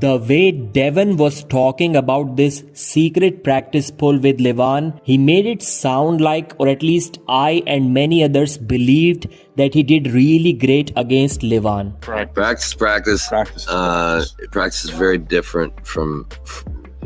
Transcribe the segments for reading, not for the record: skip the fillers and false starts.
The way Devon was talking about this secret practice pull with Levan, he made it sound like, or at least I and many others believed, that he did really great against Levan. Practice. Practice is very different from...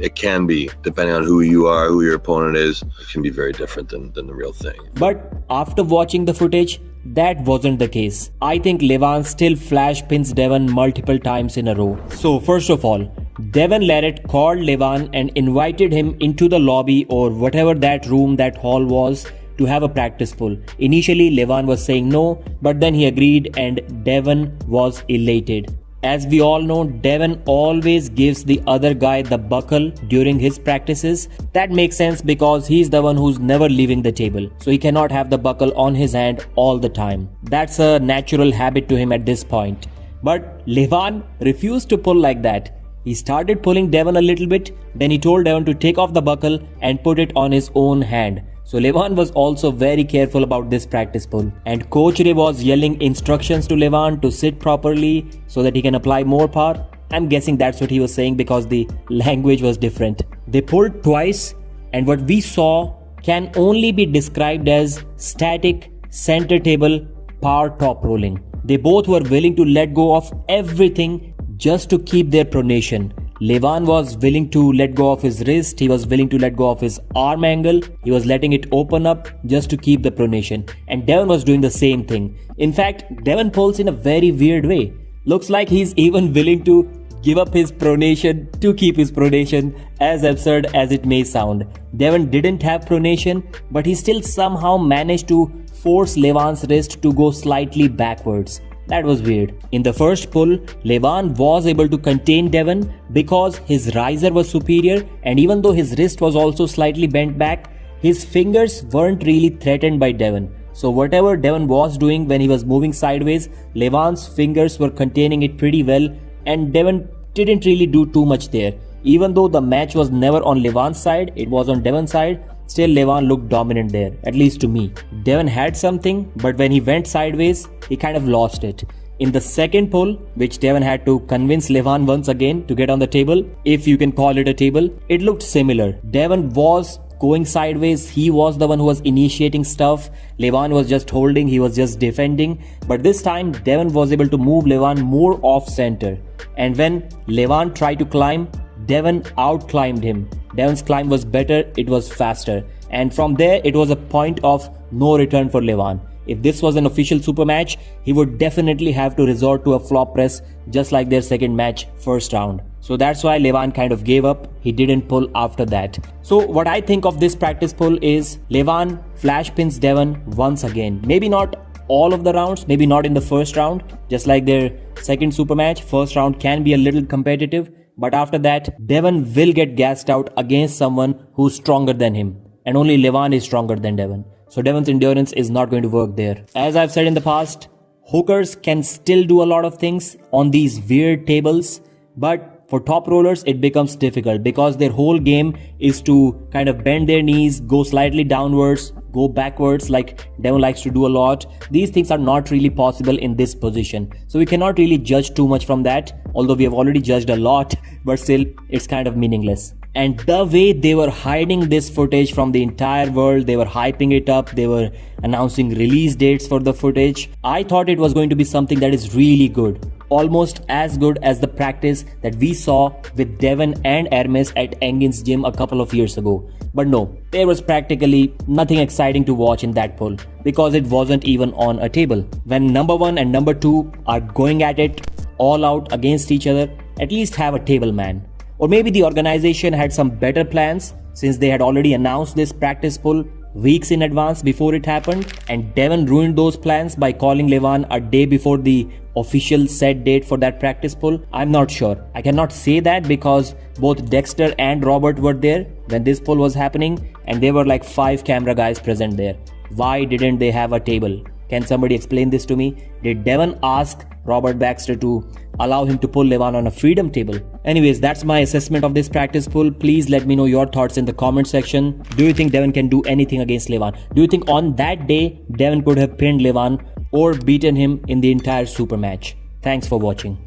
It can be, depending on who you are, who your opponent is. It can be very different than the real thing. But after watching the footage, that wasn't the case. I think Levan still flash pins Devon multiple times in a row. So first of all, Devon Larratt called Levan and invited him into the lobby or whatever that room, that hall was, to have a practice pull. Initially, Levan was saying no, but then he agreed and Devon was elated. As we all know, Devon always gives the other guy the buckle during his practices. That makes sense because he's the one who's never leaving the table. So he cannot have the buckle on his hand all the time. That's a natural habit to him at this point. But Levan refused to pull like that. He started pulling Devon a little bit. Then he told Devon to take off the buckle and put it on his own hand. So Levan was also very careful about this practice pull. And Coach Ray was yelling instructions to Levan to sit properly so that he can apply more power. I'm guessing that's what he was saying because the language was different. They pulled twice and what we saw can only be described as static center table power top rolling. They both were willing to let go of everything just to keep their pronation. Levan was willing to let go of his wrist, he was willing to let go of his arm angle, he was letting it open up just to keep the pronation. And Devon was doing the same thing. In fact, Devon pulls in a very weird way. Looks like he's even willing to give up his pronation to keep his pronation, as absurd as it may sound. Devon didn't have pronation, but he still somehow managed to force Levan's wrist to go slightly backwards. That was weird. In the first pull, Levan was able to contain Devon because his riser was superior, and even though his wrist was also slightly bent back, his fingers weren't really threatened by Devon. So whatever Devon was doing when he was moving sideways, Levan's fingers were containing it pretty well, and Devon didn't really do too much there. Even though the match was never on Levan's side, it was on Devon's side, still Levan looked dominant there, at least to me. Devon had something, but when he went sideways, he kind of lost it. In the second pull, which Devon had to convince Levan once again to get on the table, if you can call it a table, it looked similar. Devon was going sideways, he was the one who was initiating stuff, Levan was just holding, he was just defending. But this time, Devon was able to move Levan more off center. And when Levan tried to climb, Devon out-climbed him. Devon's climb was better, it was faster. And from there, it was a point of no return for Levan. If this was an official super match, he would definitely have to resort to a flop press just like their second match, first round. So that's why Levan kind of gave up. He didn't pull after that. So what I think of this practice pull is Levan flash pins Devon once again. Maybe not all of the rounds, maybe not in the first round. Just like their second super match, first round can be a little competitive. But after that, Devon will get gassed out against someone who's stronger than him. And only Levan is stronger than Devon. So Devon's endurance is not going to work there. As I've said in the past, hookers can still do a lot of things on these weird tables. But for top rollers, it becomes difficult because their whole game is to kind of bend their knees, go slightly downwards, go backwards like Devon likes to do a lot. These things are not really possible in this position. So we cannot really judge too much from that. Although we have already judged a lot, but still it's kind of meaningless. And the way they were hiding this footage from the entire world, they were hyping it up, they were announcing release dates for the footage. I thought it was going to be something that is really good. Almost as good as the practice that we saw with Devon and Hermes at Engin's gym a couple of years ago. But no, there was practically nothing exciting to watch in that pull because it wasn't even on a table. When number 1 and number 2 are going at it all out against each other, at least have a table man. Or maybe the organization had some better plans since they had already announced this practice pull weeks in advance before it happened, and Devon ruined those plans by calling Levan a day before the official set date for that practice pull. I'm not sure. I cannot say that because both Dexter and Robert were there when this pull was happening and there were like 5 camera guys present there. Why didn't they have a table? Can somebody explain this to me? Did Devon ask Robert Baxter to allow him to pull Levan on a freedom table? Anyways, that's my assessment of this practice pull. Please let me know your thoughts in the comment section. Do you think Devon can do anything against Levan? Do you think on that day Devon could have pinned Levan or beaten him in the entire super match? Thanks for watching.